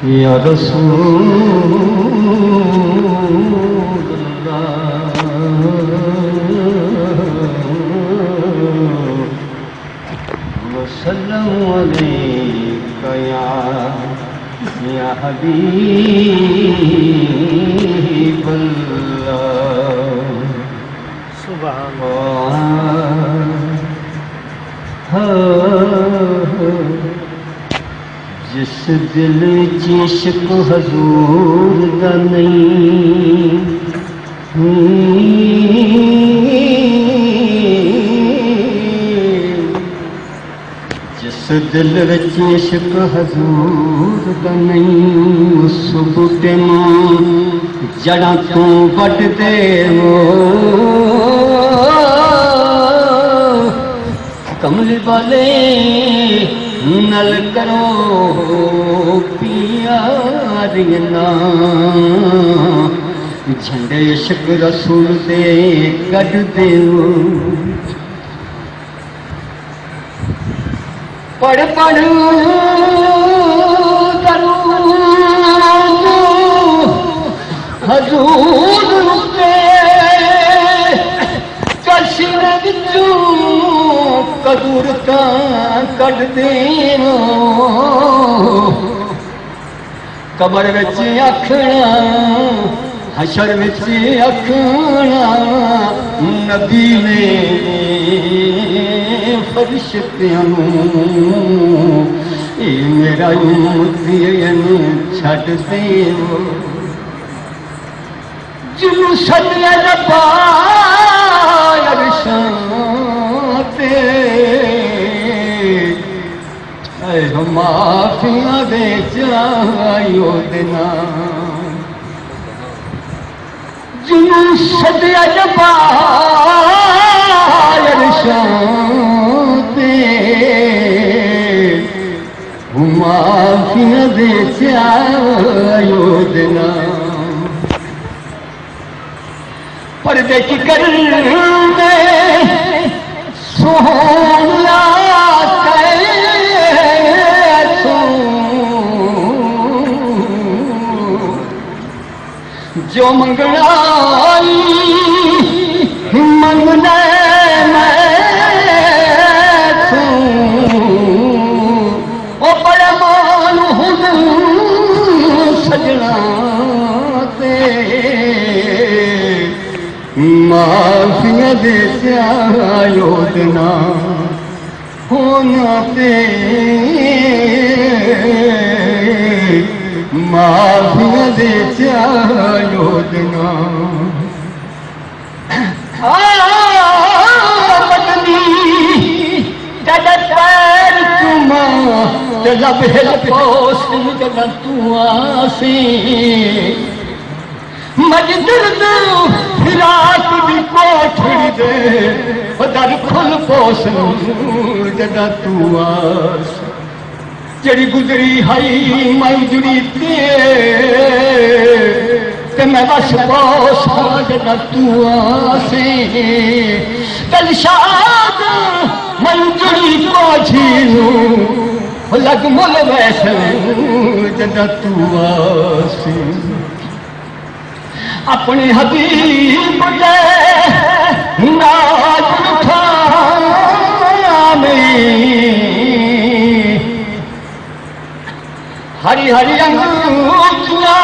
یا رسول اللہ وسلم علیک یا حبیب اللہ سبحان جس دل عشق حضور دا نہیں جس دل عشق حضور دا نہیں اس بوٹے نوں جڑاں تو وڈ دے کملی والے نل کرو پیارینا جھنڈے عشق رسول دے کڈ دیو پڑھ پڑھ درود حضور تے کشن وچوں قدور کا کڈ دیو قبر وچ آکھنا حشر وچ آکھنا نبی نے فرشتیاں نوں اے میرا امتی چھڈ دیو جنوں سجدے ربا عرشاں تے اے معافیاں دے چاہیو دینا جنوں سجدے ربا عرشاں تے معافیاں دے چاہیو دینا پردے کی کرنے سونا جو منگنا منگنا میں وہ بڑا مان ہوں سجنا تے معافیاں دے چاہیو دینا ہونا تے معافیاں دے چاہیو دینا بدنی جدہ پیر چوما جدہ بہل پوسن جدہ تو آسی مجدرد فراق دی کوٹھڑی دے در کھل پوسن جدہ تو آسی جڑی گزری ہائی میں جڑی تے میں بس پوسا جدہ تو آسی دل شاد میں جڑی کوٹھڑی لگ مل ویسے جدہ تو آسی اپنے حبیب دے ناز اٹھانے ہری ہری انگوٹھیاں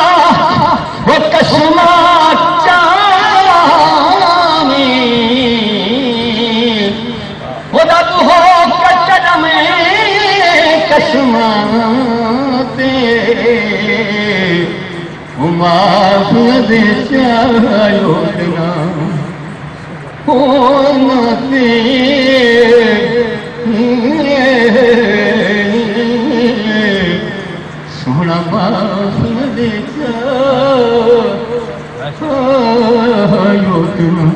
وہ قسمہ چاہنے وہ رب ہو قدم قسمہ تے معافیاں دے چاہیو دینا ہونا تے سونا معافیاں دے چاہیو دینا